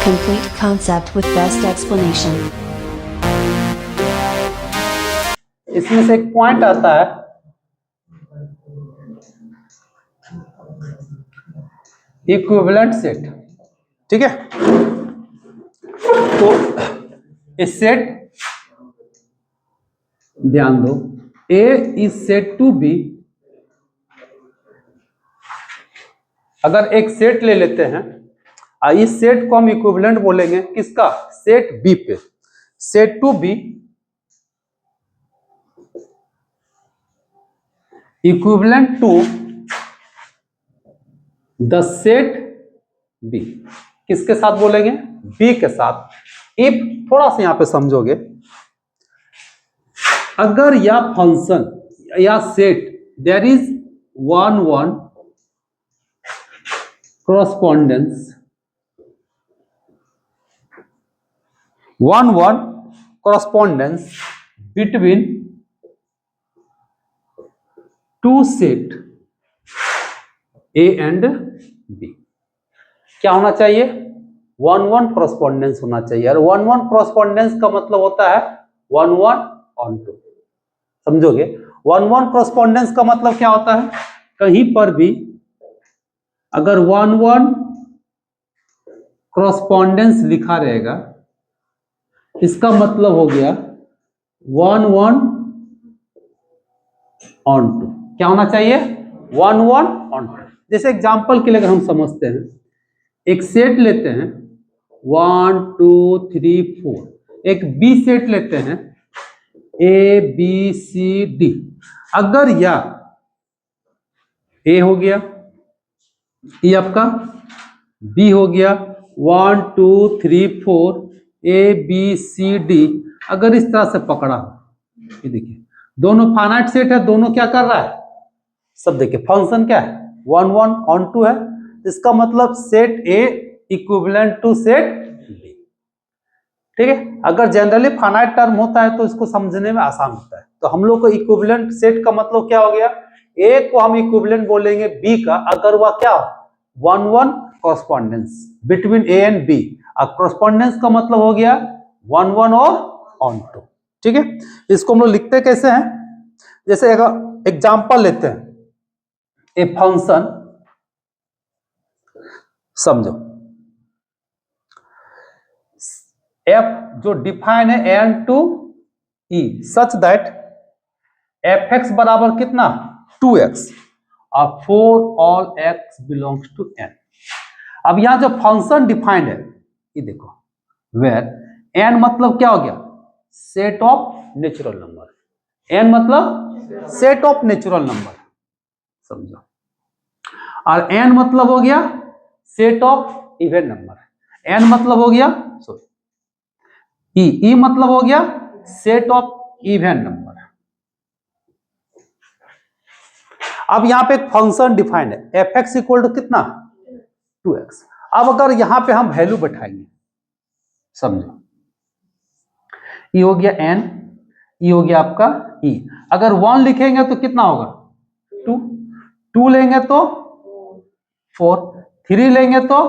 Complete concept with best explanation. इसमें से एक पॉइंट आता है इक्विवेलेंट सेट, ठीक है। तो इस सेट, ध्यान दो, A is set to B. अगर एक सेट ले लेते हैं, इस सेट को हम इक्विवेलेंट बोलेंगे किसका? सेट बी पे। Set to B equivalent to the set B. किसके साथ बोलेंगे? बी के साथ। इफ, थोड़ा सा यहां पे समझोगे, अगर या फंक्शन या set there is 1-1 correspondence, 1-1 correspondence between two set A and B, क्या होना चाहिए? 1-1 correspondence होना चाहिए। और 1-1 correspondence का मतलब होता है 1-1 on 2। समझोगे? 1-1 correspondence का मतलब क्या होता है? कहीं पर भी अगर 1-1 correspondence लिखा रहेगा, इसका मतलब हो गया 1-1 on 2। क्या होना चाहिए? 1-1 on 2। जैसे एग्जांपल के लिए अगर हम समझते हैं, एक सेट लेते हैं 1 2 3 4, एक बी सेट लेते हैं A B C D। अगर या A हो गया, ये आपका B हो गया, 1 2 3 4 A B C D, अगर इस तरह से पकड़ा, ये देखिए दोनों फाइनाइट सेट है, दोनों क्या कर रहा है? सब देखिए फंक्शन क्या है? 1-1 on 2 है। इसका मतलब set A equivalent to set B, ठीक है। अगर जनरली फाइनाइट टर्म होता है तो इसको समझने में आसान होता है। तो हम लोग को इक्विवेलेंट सेट का मतलब क्या हो गया? A को हम इक्विवेलेंट बोलेंगे B का, अगर वह क्या हो? 1-1 correspondence between A and B। अब correspondence का मतलब हो गया 1-1 और on 2, ठीक है। इसको हम लोग लिखते कैसे हैं? जैसे अगर एग्जांपल लेते हैं, ए फंक्शन, समझो, f जो डिफाइन है n to e such that fx बराबर कितना? 2x और for all x belongs to n। अब यहां जो फंक्शन डिफाइंड है, ये देखो, वेयर n मतलब क्या हो गया? Set of natural number. n मतलब सेट ऑफ नेचुरल नंबर, समझो। और n मतलब हो गया set of even number. n मतलब हो गया, सॉरी, e मतलब हो गया सेट ऑफ इवन नंबर। अब यहां पे एक फंक्शन डिफाइंड है fx इक्वल टू कितना? 2x। अब अगर यहां पे हम वैल्यू बैठाएंगे, समझो, ये हो गया n, ये हो गया आपका e। अगर 1 लिखेंगे तो कितना होगा? 2, 2 लेंगे तो 4, 3 लेंगे तो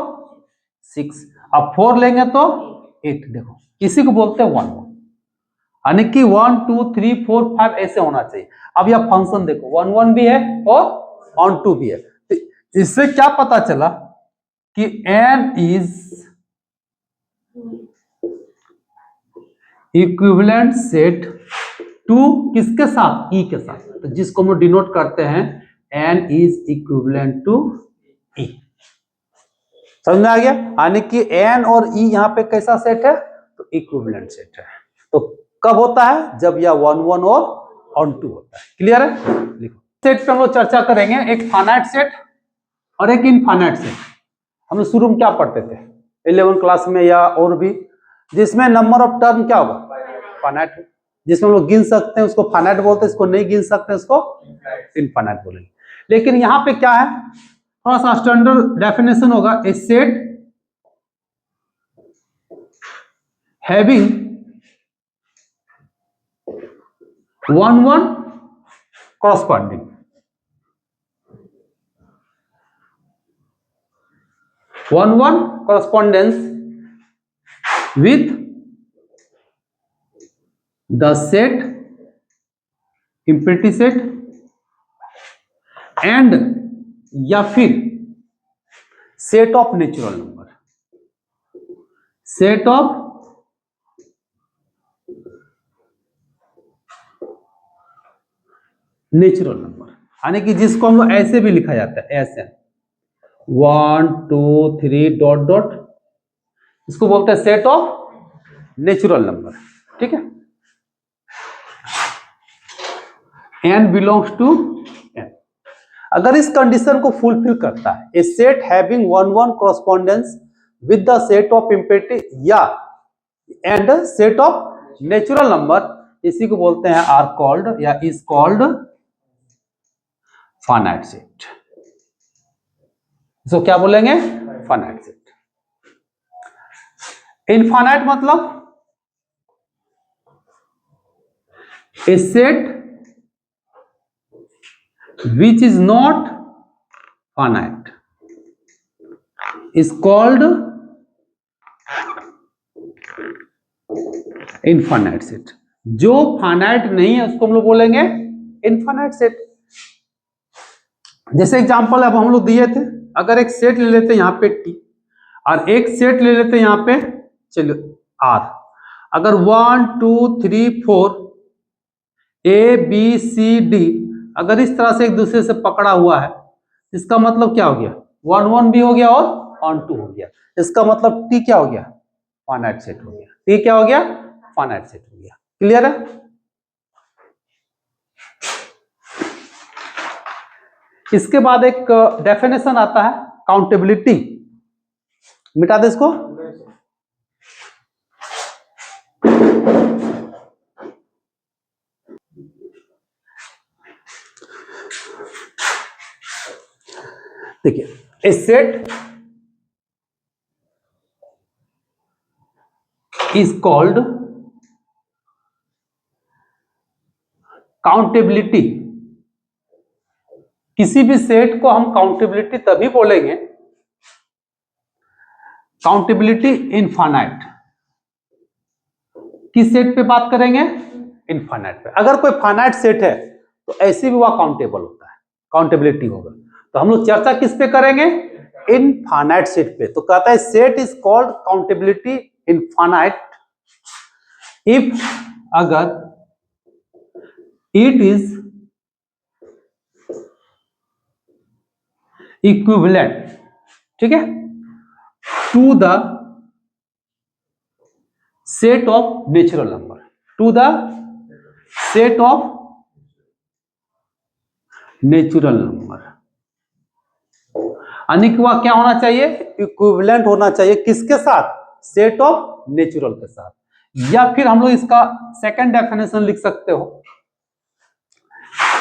6, अब 4 लेंगे तो 8। देखो, इसी को बोलते हैं 1-1, यानी कि 1 2 3 4 5 ऐसे होना चाहिए। अब यह फंक्शन देखो 1-1 भी है और on 2 भी है। तो इससे क्या पता चला कि n is equivalent set to किसके साथ? e के साथ। तो जिसको हम डिनोट करते हैं n is equivalent to e। समझ में आ गया? यानी कि n और e यहां पे कैसा सेट है? तो इक्विवेलेंट सेट है। तो कब होता है? जब यह 1-1 और on 2 होता है। क्लियर है? लिखो, सेट पे हम लोग चर्चा करेंगे, एक फाइनाइट सेट और एक इनफाइनाइट सेट। हम लोग शुरू में क्या पढ़ते थे 11 क्लास में या और भी, जिसमें नंबर ऑफ टर्म क्या होगा? फाइनाइट। जिसमें हम लोग गिन सकते हैं उसको फाइनाइट बोलते हैं, इसको नहीं गिन सकते उसको इनफाइनाइट बोलेंगे। लेकिन यहां पे क्या है, थोड़ा सा स्टैंडर्ड डेफिनेशन होगा, a set having 1-1 corresponding, 1-1 correspondence with the set impurity set and या फिर set of natural number, set of natural number, यानी कि जिसको हम लोग ऐसे भी लिखा जाता है, ऐसे 1 2 3 डॉट डॉट, इसको बोलते हैं सेट ऑफ नेचुरल नंबर, ठीक है। n बिलोंग्स टू n, अगर इस कंडीशन को फुलफिल करता है, a set having 1 1 correspondence with the set of imperative या and set of natural number, इसी को बोलते हैं आर कॉल्ड या इज कॉल्ड फाइनाइट सेट। इसको क्या बोलेंगे? Finite set. इनफाइनाइट मतलब a set which is not finite is called infinite set। जो फाइनाइट नहीं है उसको हम लोग बोलेंगे इनफाइनाइट सेट। जैसे एग्जांपल अब हम लोग दिए थे, अगर एक सेट ले लेते हैं यहाँ पे टी और एक सेट ले लेते हैं यहाँ पे चलिए आर, अगर 1 2 3 4 ए बी सी डी अगर इस तरह से एक दूसरे से पकड़ा हुआ है, इसका मतलब क्या हो गया? 1 1 भी हो गया और ऑन 2 हो गया। इसका मतलब टी क्या हो गया? फाइनाइट सेट हो गया। टी क्या हो गया? फाइनाइट सेट हो गया। क्लियर है? इसके बाद एक डेफिनेशन आता है काउंटेबिलिटी, मिटा दे इसको। देखिए, ए सेट इज कॉल्ड काउंटेबिलिटी। किसी भी सेट को हम काउंटेबिलिटी तभी बोलेंगे, काउंटेबिलिटी इनफाइनाइट। किस सेट पे बात करेंगे? इनफाइनाइट पे। अगर कोई फाइनाइट सेट है तो ऐसे भी वह काउंटेबल होता है, काउंटेबिलिटी होगा। तो हम लोग चर्चा किस पे करेंगे? इनफाइनाइट सेट पे। तो कहता है set is called countability infinite if अगर इट इज इक्विवेलेंट, ठीक है, to the set of natural number, to the set of natural number. यानी कि वह क्या होना चाहिए? इक्विवेलेंट होना चाहिए किसके साथ? सेट ऑफ नेचुरल के साथ। या फिर हम लोग इसका सेकंड डेफिनेशन लिख सकते हो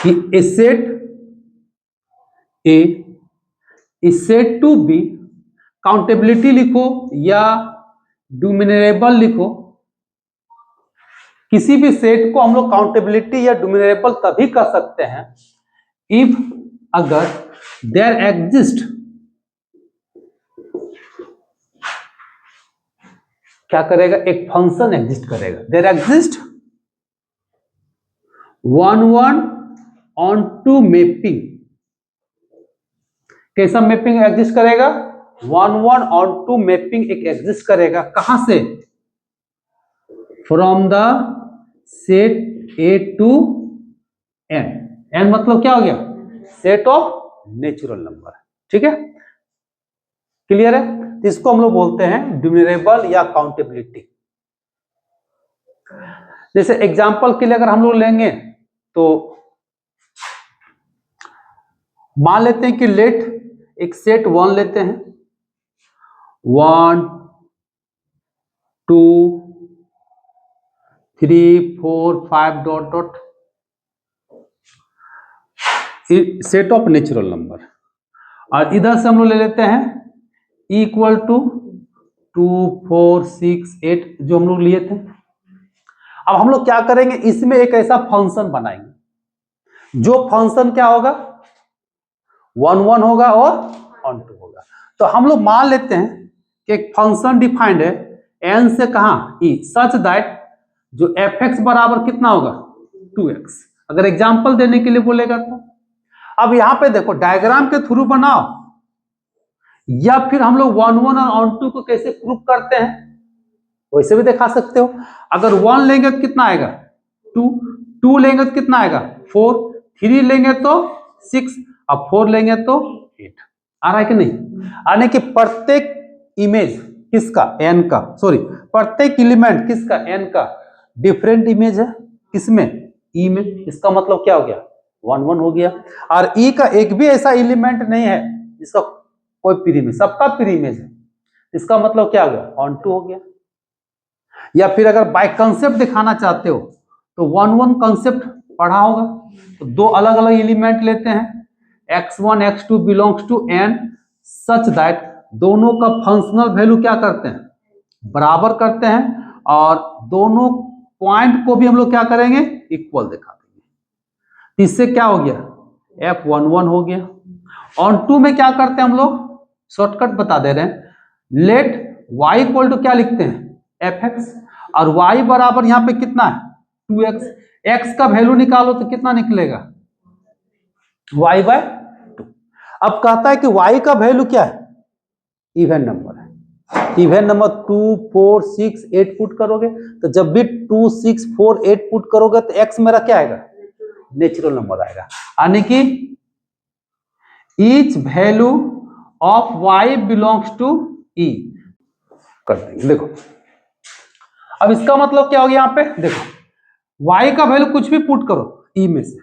कि a set a is said to be, countability लिखो या ड्यूमिनेबल लिखो, किसी भी सेट को हम लोग काउंटेबिलिटी या ड्यूमिनेबल तभी कर सकते हैं इफ अगर देयर एग्जिस्ट, क्या करेगा? एक फंक्शन एग्जिस्ट करेगा। There exist 1 1 onto mapping. कैसा मैपिंग एग्जिस्ट करेगा? 1 1 ऑन टू मैपिंग एक एग्जिस्ट करेगा। कहां से? From the set A to N. N मतलब क्या हो गया? सेट ऑफ नेचुरल नंबर, ठीक है। क्लियर है? इसको हम लोग बोलते हैं ड्यूमिनेबल या काउंटेबिलिटी। जैसे एग्जांपल के लिए अगर हम लोग लेंगे तो मान लेते हैं कि लेट एक सेट 1 लेते हैं, 1 2 3 4 5 dot dot, set of natural number. और इधर से हम लोग ले लेते हैं इक्वल टू 2 4 6 8 जो हम लोग लिए थे। अब हम लोग क्या करेंगे? इसमें एक ऐसा फंक्शन बनाएंगे जो फंक्शन क्या होगा? 1 1 होगा और ऑन 2 होगा। तो हम लोग मान लेते हैं कि एक फंक्शन डिफाइंड है n से कहां e, सच दैट जो fx बराबर कितना होगा 2x। अगर एग्जांपल देने के लिए बोलेगा तो अब यहां पे देखो डायग्राम के थ्रू बनाओ या फिर हम लोग 1 1 और ऑन 2 को कैसे प्रूव करते हैं वैसे भी दिखा सकते हो। अगर 1 लेंगे तो कितना आएगा 2, 2 लेंगे तो कितना आएगा 4, 3 लेंगे तो 6 और 4 लेंगे तो 8। आ रहा है कि नहीं? यानी कि प्रत्येक इमेज किसका n का, सॉरी प्रत्येक एलिमेंट किसका n का डिफरेंट इमेज है किसमें e में। इसका मतलब क्या हो गया 1 1 हो गया। और e का एक भी ऐसा एलिमेंट नहीं है जिसका कोई प्री इमेज, सबका प्री इमेज है। इसका मतलब क्या हो गया ऑन 2 हो गया। या फिर अगर बाय कंसेप्ट दिखाना चाहते हो तो 1 1 कंसेप्ट पढ़ा होगा। तो दो अलग अलग एलिमेंट लेते हैं x1 x2 belongs to n such that दोनों का फंक्शनल वैल्यू क्या करते हैं बराबर करते हैं और दोनों पॉइंट को भी हम लोग क्या करेंगे इक्वल दिखा देंगे। इससे क्या हो गया f11 हो गया। ऑन 2 में क्या करते हैं हम लोग शॉर्टकट बता दे रहे हैं, लेट y इक्वल टू क्या लिखते हैं fx और y बराबर यहां पे कितना है 2x। x का वैल्यू निकालो तो कितना निकलेगा y बाय 2। अब कहता है कि y का वैल्यू क्या है इवन नंबर है। इवन नंबर 2 4 6 8 पुट करोगे तो जब भी 2 6 4 8 पुट करोगे तो x मेरा क्या आएगा नेचुरल नंबर आएगा। यानी कि each value of y belongs to e कर देंगे। देखो अब इसका मतलब क्या हो गया यहां पे देखो y का वैल्यू कुछ भी पुट करो e में से,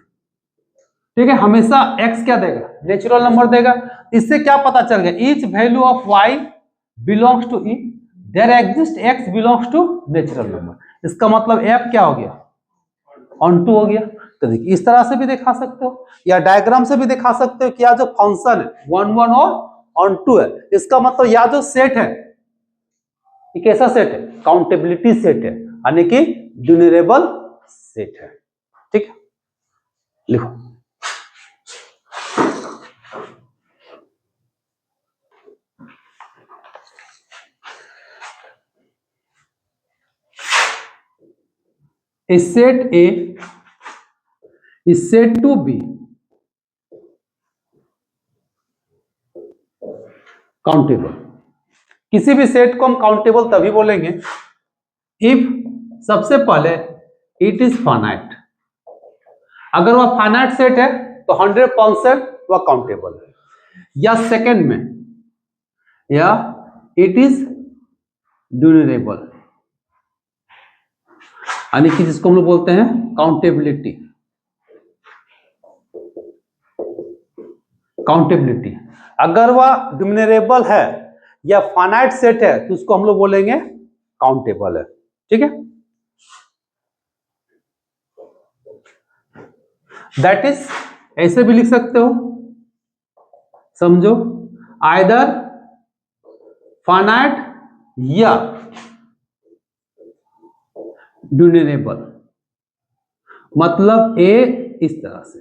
ठीक है, हमेशा x क्या देगा नेचुरल नंबर देगा। इससे क्या पता चल गया each value of y belongs to e there exist x belongs to natural number. इसका मतलब f क्या हो गया ऑन 2 हो गया। तो देखिए इस तरह से भी दिखा सकते हो या डायग्राम से भी दिखा सकते हो कि यह जो फंक्शन है 1 1 और ऑन 2 है इसका मतलब यह जो सेट है ये कैसा सेट है काउंटेबिलिटी सेट है यानी कि ड्यूरेबल सेट है। ठीक है लिखो A set A is said to be countable. किसी भी सेट को हम काउंटेबल तभी बोलेंगे इफ सबसे पहले इट इज फाइनाइट। अगर वह फाइनाइट सेट है तो 100% वह काउंटेबल है। या सेकंड में या इट इज ड्यूरेबल यानी कि जिसको हम लोग बोलते हैं काउंटेबिलिटी। काउंटेबिलिटी अगर वह ड्यूरेबल है या फाइनाइट सेट है तो उसको हम लोग बोलेंगे काउंटेबल है। ठीक है दैट इज ऐसे भी लिख सकते हो समझो आइदर फाइनाइट या ड्यूरेबल। मतलब ए इस तरह से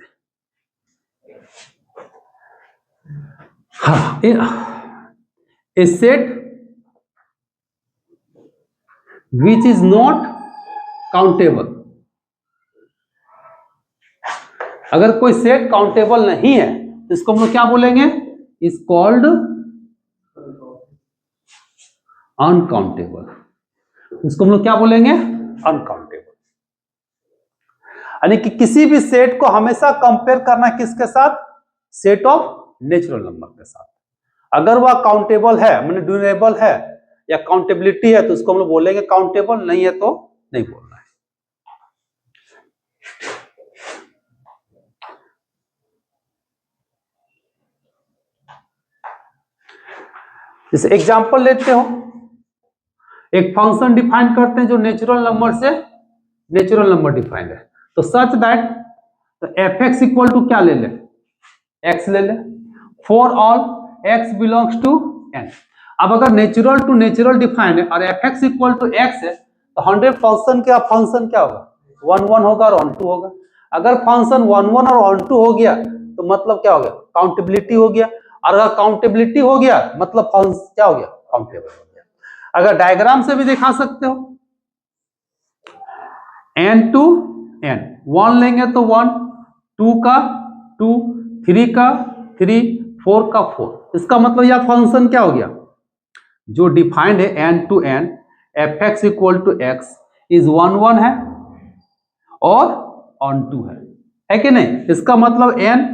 a set which is not countable. अगर कोई सेट काउंटेबल नहीं है तो इसको हम लोग क्या बोलेंगे इज कॉल्ड अनकाउंटेबल। इसको हम लोग क्या बोलेंगे अनकाउंटेबल। यानी कि किसी भी सेट को हमेशा कंपेयर करना किसके साथ सेट ऑफ नेचुरल नंबर के साथ। अगर वह काउंटेबल है मतलब ड्यूरेबल है या काउंटेबिलिटी है तो उसको हम लोग बोलेंगे काउंटेबल, नहीं है तो नहीं बोलना है। जैसे एग्जांपल लेते हो एक फंक्शन डिफाइन करते हैं जो नेचुरल नंबर से नेचुरल नंबर डिफाइन है तो सच दैट तो एफ एक्स इक्वल टू क्या ले ले एक्स ले ले for all X belongs to N. अब अगर नेचुरल टू नेचुरल डिफाइन है और F X equal to X है तो 100% का फंक्शन क्या होगा 1 1 होगा और ऑन 2 होगा। अगर फंक्शन 1 1 और ऑन 2 हो गया तो मतलब क्या हो गया काउंटेबिलिटी हो गया और अगर काउंटेबिलिटी हो गया मतलब फंक्शन क्या हो गया काउंटेबल हो गया। अगर डायग्राम से भी दिखा सकते हो, n टू n, 1 लेंगे तो 1, 2 का 2, 3 का 3, 4 का 4। इसका मतलब यह फंक्शन क्या हो गया, जो डिफाइंड है n to n F X equal to X is 1 1 है और ऑन टू है कि नहीं। इसका मतलब n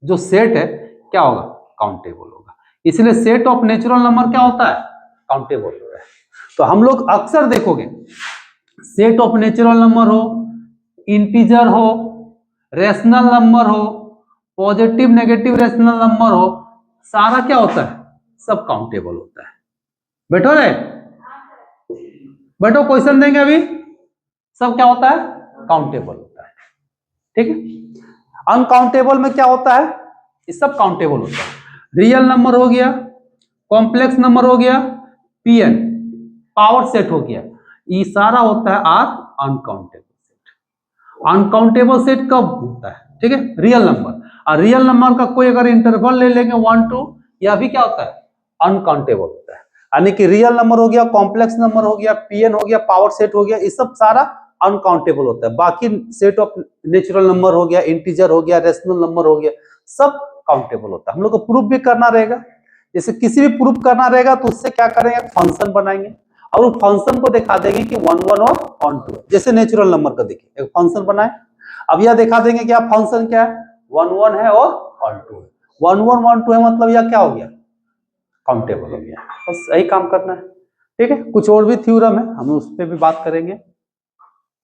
जो सेट है क्या होगा, काउंटेबल होगा। इसलिए सेट ऑफ नेचुरल नंबर क्या होता है, काउंटेबल होता है। तो हम लोग अक्सर देखोगे सेट ऑफ नेचुरल नंबर हो, इंटीजर हो, रेशनल नंबर हो, पॉजिटिव नेगेटिव रेशनल नंबर हो, सारा क्या होता है, सब काउंटेबल होता है। बैठो रे, बैठो, क्वेश्चन देंगे अभी। सब क्या होता है, काउंटेबल होता है, ठीक है। अनकाउंटेबल में क्या होता है, ये सब काउंटेबल होता है। रियल नंबर हो गया, कॉम्प्लेक्स नंबर हो गया, पीएन पावर सेट हो गया, ये सारा होता है R uncountable set. Uncountable set कब होता है, ठीक है, रियल नंबर। और रियल नंबर का कोई अगर इंटरवल ले लेंगे 1 2, यह भी क्या होता है, अनकाउंटेबल होता है। यानी कि रियल नंबर हो गया, कॉम्प्लेक्स नंबर हो गया, पीएन हो गया, पावर सेट हो गया, ये सब सारा अनकाउंटेबल होता है। बाकी सेट ऑफ नेचुरल नंबर हो गया, इंटीजर हो गया, रेशनल नंबर हो गया, सब काउंटेबल होता है। हम लोग को प्रूफ भी करना रहेगा, जैसे किसी भी प्रूफ करना रहेगा तो उससे क्या करेंगे, फंक्शन बनाएंगे और उस फंक्शन को दिखा देंगे कि 1 1 और ऑन टू है। जैसे नेचुरल नंबर का देखिए एक फंक्शन बनाए, अब यह दिखा देंगे कि फंक्शन क्या है, 1 1 है और ऑन टू है। 1 1 1 2 है मतलब यह क्या हो गया, काउंटेबल हो गया। बस यही काम करना है, ठीक है। कुछ और भी थ्योरम है, हम उस पर भी बात करेंगे।